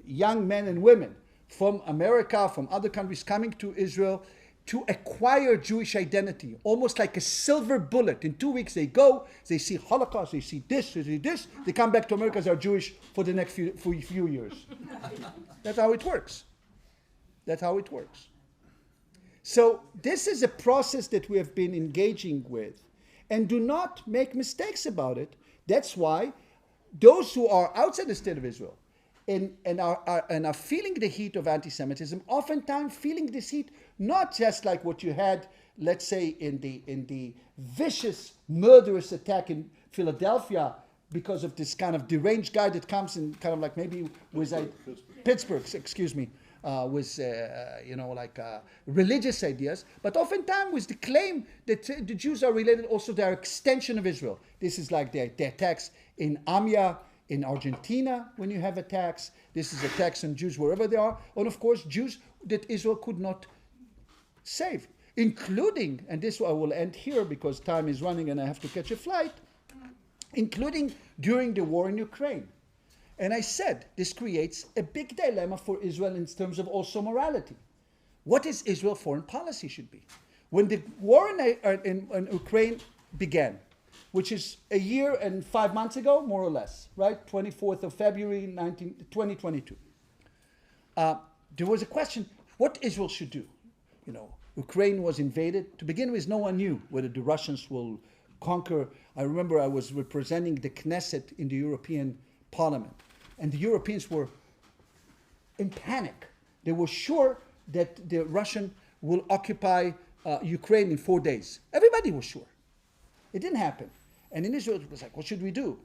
young men and women from America, from other countries coming to Israel to acquire Jewish identity, almost like a silver bullet. In 2 weeks they go, they see Holocaust, they see this, they come back to America as are Jewish for the next few years. That's how it works. That's how it works. So this is a process that we have been engaging with, and do not make mistakes about it. That's why those who are outside the state of Israel and are feeling the heat of anti-Semitism, oftentimes feeling this heat not just like what you had, let's say, in the vicious, murderous attack in Philadelphia because of this kind of deranged guy that comes in kind of like maybe was Pittsburgh, excuse me. With religious ideas, but oftentimes with the claim that the Jews are related also to their extension of Israel. This is like the attacks in Amia, in Argentina, when you have attacks. This is attacks on Jews wherever they are. And of course, Jews that Israel could not save, including, and this I will end here because time is running and I have to catch a flight, including during the war in Ukraine. And I said, this creates a big dilemma for Israel in terms of also morality. What is Israel's foreign policy should be? When the war in Ukraine began, which is a year and 5 months ago, more or less, right? 24th of February, 2022. There was a question, what Israel should do? Ukraine was invaded. To begin with, no one knew whether the Russians will conquer. I remember I was representing the Knesset in the European Parliament. And the Europeans were in panic. They were sure that the Russian will occupy Ukraine in 4 days. Everybody was sure. It didn't happen. And in Israel, it was like, what should we do?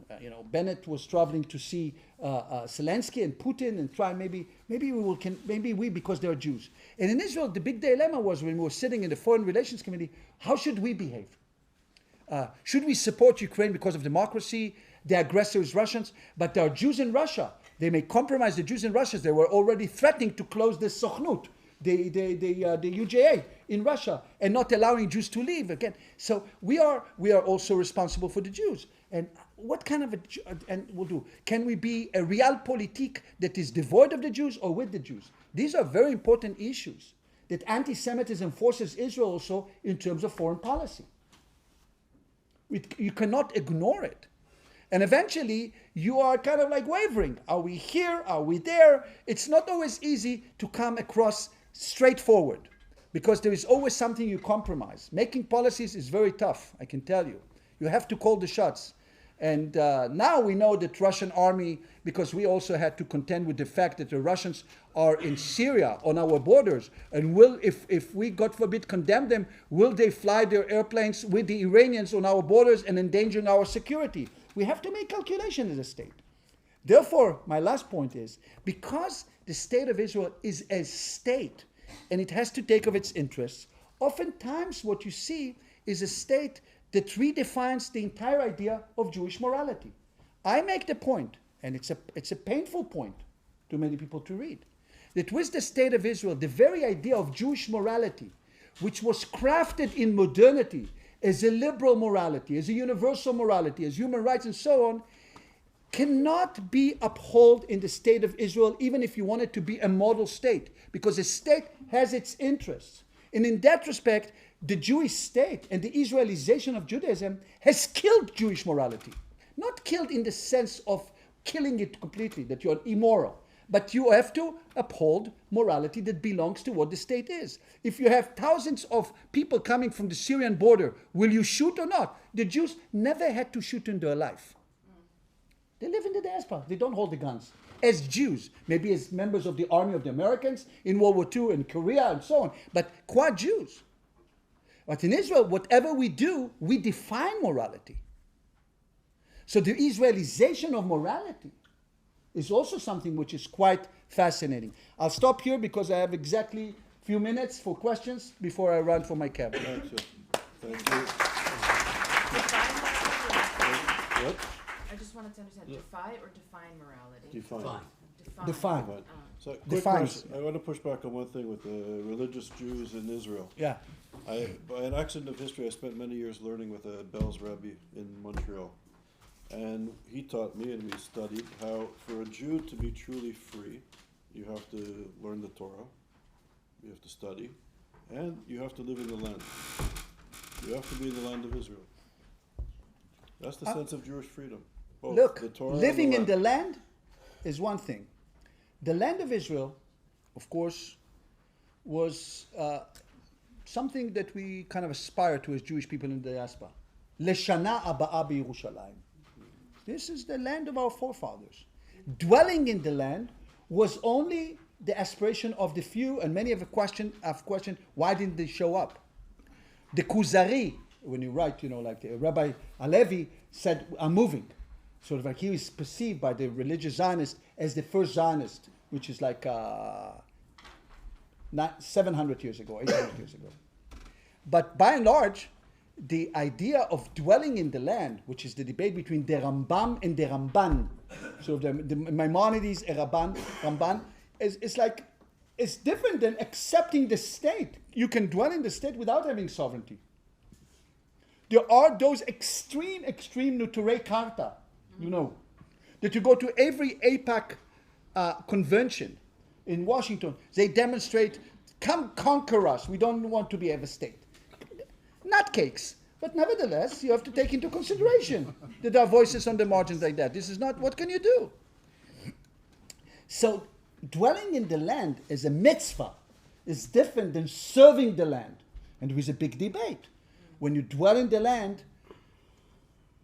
Bennett was traveling to see Zelensky and Putin and try maybe we because they're Jews. And in Israel, the big dilemma was when we were sitting in the Foreign Relations Committee, how should we behave? Should we support Ukraine because of democracy? The aggressor is Russians, but there are Jews in Russia. They may compromise the Jews in Russia. They were already threatening to close the Sochnut, the UJA in Russia, and not allowing Jews to leave again. So we are also responsible for the Jews. And what kind of and we'll do? Can we be a realpolitik that is devoid of the Jews or with the Jews? These are very important issues that anti-Semitism forces Israel also in terms of foreign policy. You cannot ignore it. And eventually, you are kind of like wavering. Are we here? Are we there? It's not always easy to come across straightforward because there is always something you compromise. Making policies is very tough, I can tell you. You have to call the shots. And now we know that Russian army, because we also had to contend with the fact that the Russians are in Syria on our borders, and will, if we, God forbid, condemn them, will they fly their airplanes with the Iranians on our borders and endangering our security? We have to make calculation as a state. Therefore, my last point is, because the state of Israel is a state, and it has to take of its interests, oftentimes what you see is a state that redefines the entire idea of Jewish morality. I make the point, and it's a painful point to many people to read, that with the state of Israel, the very idea of Jewish morality, which was crafted in modernity as a liberal morality, as a universal morality, as human rights and so on, cannot be upheld in the state of Israel, even if you want it to be a model state, because a state has its interests. And in that respect, the Jewish state and the Israelization of Judaism has killed Jewish morality. Not killed in the sense of killing it completely, that you're immoral, but you have to uphold morality that belongs to what the state is. If you have thousands of people coming from the Syrian border, will you shoot or not? The Jews never had to shoot in their life. They live in the diaspora. They don't hold the guns. As Jews, maybe as members of the army of the Americans in World War II and Korea and so on, but qua Jews. But in Israel, whatever we do, we define morality. So the Israelization of morality is also something which is quite fascinating. I'll stop here because I have exactly a few minutes for questions before I run for my cab. Thank you. Thank you. What? I just wanted to understand, defy or define morality? Define. Define. Fine. So, quick Defines. question. I want to push back on one thing with the religious Jews in Israel. Yeah. By an accident of history, I spent many years learning with a Belz Rebbe in Montreal. And he taught me, and we studied, how for a Jew to be truly free, you have to learn the Torah, you have to study, and you have to live in the land. You have to be in the land of Israel. That's the sense of Jewish freedom. Both Look, the Torah living and in the land is one thing. The land of Israel, of course, was something that we kind of aspire to as Jewish people in the diaspora. Leshana Aba'a B'Yerushalayim. This is the land of our forefathers. Dwelling in the land was only the aspiration of the few, and many have questioned, why didn't they show up? The Kuzari, when you write, like Rabbi Alevi said, I'm moving. Sort of like he was perceived by the religious Zionist as the first Zionist, which is like 700 years ago, 800 years ago. But by and large, the idea of dwelling in the land, which is the debate between the Rambam and the Ramban, so the Maimonides and Ramban, it's different than accepting the state. You can dwell in the state without having sovereignty. There are those extreme Nuturei Karta, that you go to every AIPAC convention in Washington. They demonstrate, come conquer us. We don't want to be ever state. Nutcakes. But nevertheless, you have to take into consideration that there are voices on the margins like that. This is not, what can you do? So dwelling in the land as a mitzvah is different than serving the land. And there is a big debate. When you dwell in the land,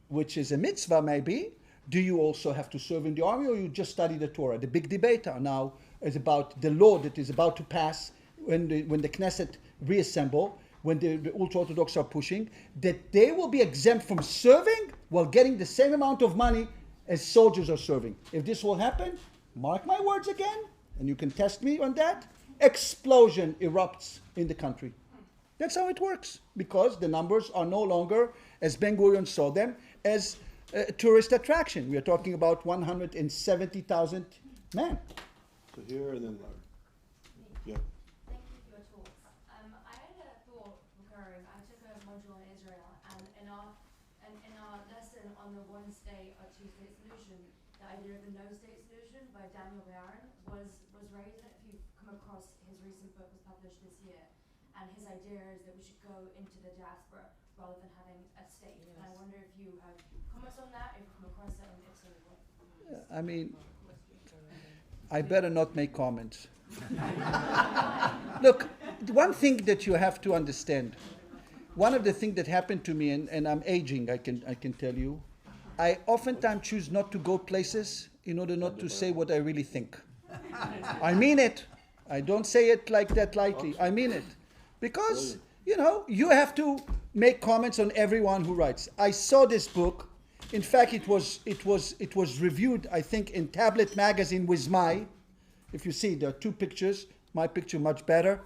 which is a mitzvah maybe, do you also have to serve in the army or you just study the Torah? The big debate now is about the law that is about to pass when the Knesset reassemble, when the ultra-Orthodox are pushing, that they will be exempt from serving while getting the same amount of money as soldiers are serving. If this will happen, mark my words again, and you can test me on that, explosion erupts in the country. That's how it works, because the numbers are no longer, as Ben-Gurion saw them, as a tourist attraction. We are talking about 170,000 men. So here and then Larry. Yeah. Thank you for your talks. I had a thought recurring. I took a module in Israel, and in our lesson on the one state or two state solution, the idea of the no state solution by Daniel Barron was raised. If you've come across his recent book, was published this year, and his idea is that we should go into the diaspora rather than having a state. Yes. And I wonder if you have comments on that, if you've come across it, and if so, what? I mean, I better not make comments. Look, one thing that you have to understand, one of the things that happened to me, and I'm aging, I can tell you, I oftentimes choose not to go places in order not to say what I really think. I mean it. I don't say it like that lightly. I mean it. Because, you have to make comments on everyone who writes. I saw this book. In fact, it was reviewed, I think, in Tablet magazine with If you see, there are two pictures. My picture much better.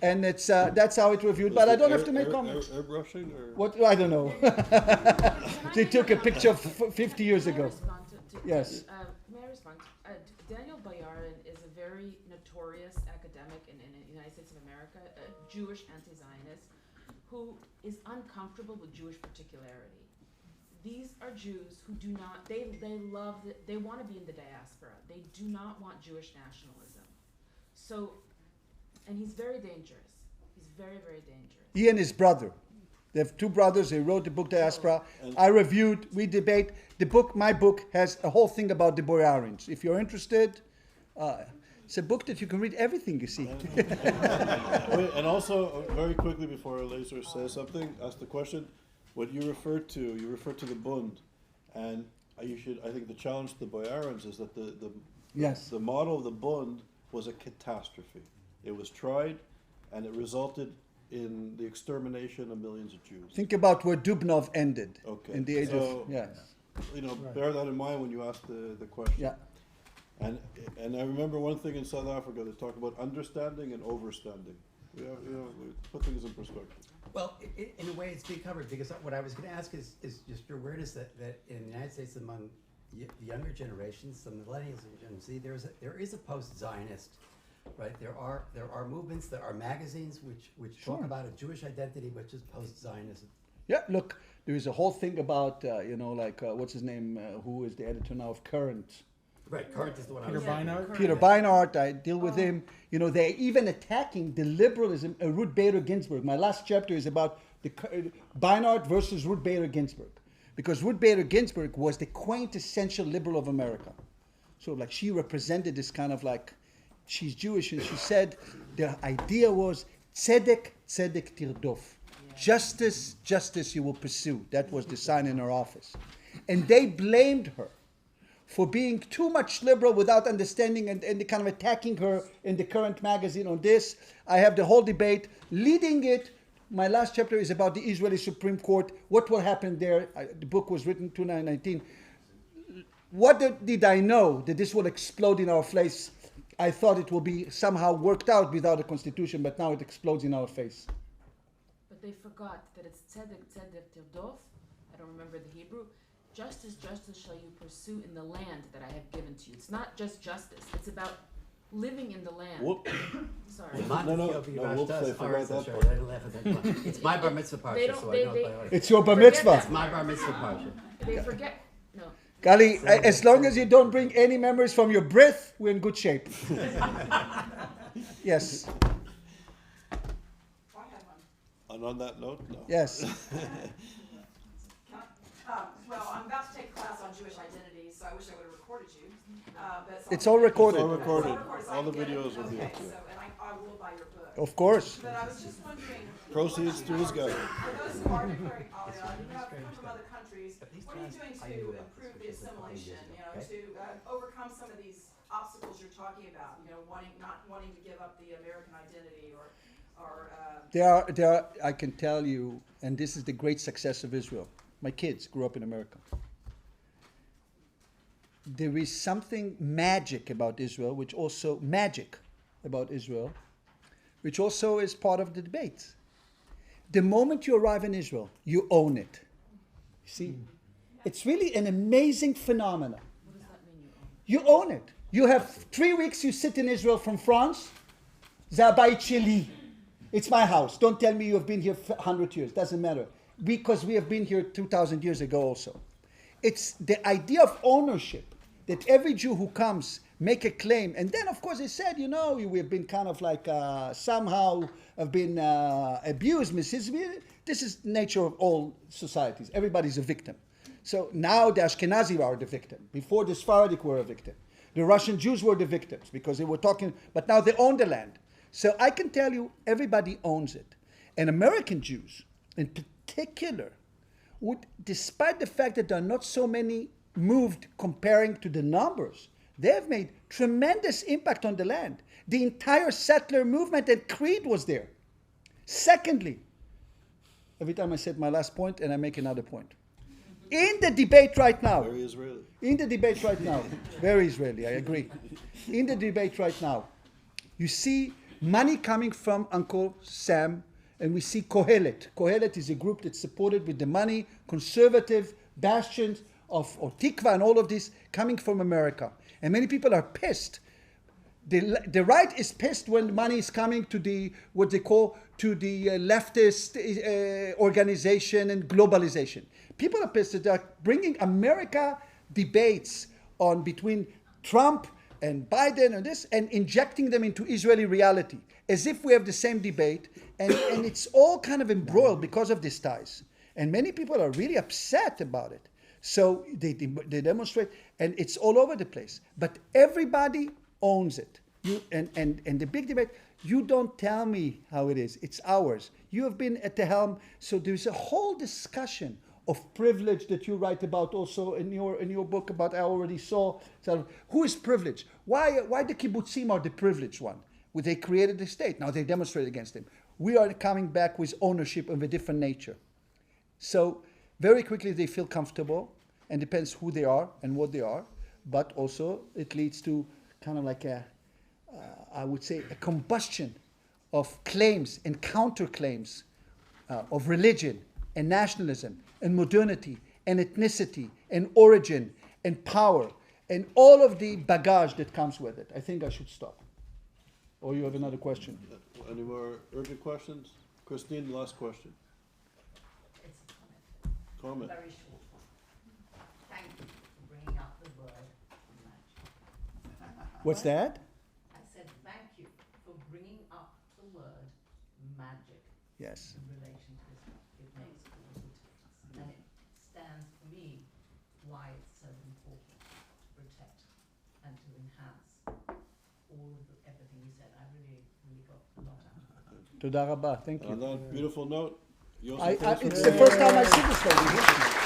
And it's that's how it reviewed. But I don't have to make comments. Airbrushing or? What I don't know. They took a picture of 50 years May I ago. respond Yes. May I respond? Daniel Bayarin is a very notorious academic in the United States of America, a Jewish anti-Zionist, who is uncomfortable with Jewish particularity. These are Jews who do not, they love, they want to be in the diaspora. They do not want Jewish nationalism. So, and he's very dangerous. He's very, very dangerous. He and his brother. They have two brothers. They wrote the book Diaspora. I reviewed, we debate. The book, my book, has a whole thing about the Boyarins. If you're interested, it's a book that you can read everything, you see. Wait, and also, very quickly before Laser says something, ask the question. What you referred to the Bund, and I think the challenge to the Boyarins is that Yes. the model of the Bund was a catastrophe. It was tried, and it resulted in the extermination of millions of Jews. Think about where Dubnov ended. Okay. In the age So, of, yes. Bear that in mind when you ask the question. Yeah. And I remember one thing in South Africa, they talk about understanding and overstanding. We put things in perspective. Well, in a way, it's being covered, because what I was going to ask is just your awareness that in the United States, among the younger generations, the millennials and Gen Z, there is a post-Zionist, right? There are movements, there are magazines which Sure. talk about a Jewish identity, which is post-Zionism. Yeah, look, there is a whole thing about, what's his name, who is the editor now of Current? Right, Current is the one I Peter was thinking. Beinart? Peter Beinart, I deal with him. They're even attacking the liberalism, Ruth Bader Ginsburg. My last chapter is about Beinart versus Ruth Bader Ginsburg. Because Ruth Bader Ginsburg was the quintessential liberal of America. So like she represented this kind of like, she's Jewish, and she said the idea was tzedek, tzedek tirdof. Justice, justice you will pursue. That was the sign in her office. And they blamed her for being too much liberal without understanding, and kind of attacking her in the Current magazine on this. I have the whole debate. Leading it, my last chapter is about the Israeli Supreme Court. What will happen there? The book was written in 2019. What did I know that this will explode in our face? I thought it will be somehow worked out without a constitution, but now it explodes in our face. But they forgot that it's tzedek, tzedek, tirdof. I don't remember the Hebrew. Justice, justice shall you pursue in the land that I have given to you. It's not just justice. It's about living in the land. Whoop. Sorry. It's my bar mitzvah They parsha, don't- so they- I know they- by heart. It's your bar Forget mitzvah. that. It's my bar mitzvah parsha. They forget. No. Gali, as long as you don't bring any memories from your breath, we're in good shape. Yes, And on that note, no. yes. Well, I'm about to take a class on Jewish identity, so I wish I would have recorded you. But It's all recorded. It's all recorded. so I All the can get it. videos will be Okay, up there. so, and I will buy your book. Of course. But I was just wondering. Proceeds to his guy. For those who are declaring Aliyah, you have come from other countries, what are you doing to improve the assimilation, to overcome some of these obstacles you're talking about, not wanting to give up the American identity or There are, I can tell you, and this is the great success of Israel. My kids grew up in America. There is something magic about Israel, which also is part of the debate. The moment you arrive in Israel, you own it. See? It's really an amazing phenomenon. What does that mean you own? You own it. You have 3 weeks you sit in Israel from France. Zabayit Sheli. It's my house. Don't tell me you have been here for 100 years. Doesn't matter. Because we have been here 2,000 years ago also. It's the idea of ownership, that every Jew who comes make a claim. And then, of course, they said, we have been kind of like somehow have been abused, misused. This is nature of all societies. Everybody's a victim. So now the Ashkenazi are the victim. Before the Sephardic were a victim. The Russian Jews were the victims because they were talking, but now they own the land. So I can tell you, everybody owns it. And American Jews, in particular, would, despite the fact that there are not so many moved comparing to the numbers, they have made tremendous impact on the land. The entire settler movement and creed was there. Secondly, every time I said my last point and I make another point. In the debate right now, Very Israeli. very Israeli, I agree. In the debate right now, you see money coming from Uncle Sam, and we see Kohelet. Kohelet is a group that's supported with the money, conservative bastions of or Tikva and all of this coming from America. And many people are pissed. The right is pissed when money is coming to the what they call to the leftist organization and globalization. People are pissed that they're bringing America debates on between Trump and Biden and this and injecting them into Israeli reality as if we have the same debate, and it's all kind of embroiled because of these ties. And many people are really upset about it. So they demonstrate, and it's all over the place. But everybody owns it. And the big debate, you don't tell me how it is. It's ours. You have been at the helm. So there's a whole discussion of privilege that you write about also in your book about, I already saw. So who is privileged? Why the kibbutzim are the privileged one? Well, they created the state. Now they demonstrate against him. We are coming back with ownership of a different nature. So very quickly they feel comfortable, and depends who they are and what they are. But also it leads to kind of like I would say, a combustion of claims and counterclaims of religion and nationalism and modernity and ethnicity and origin and power and all of the baggage that comes with it. I think I should stop. Or you have another question? Any more urgent questions? Christine, last question. It's a comment. Comment. Very short one. Thank you for bringing up the word magic. What's that? I said thank you for bringing up the word magic Yes. in relation to this. It makes all the difference. And it stands for me why it's so important to protect and to enhance all of everything you said. I really got a lot out of it. Toda rabba. Thank On you. that beautiful note, Yossi, It's thanks for the first time I see this lady.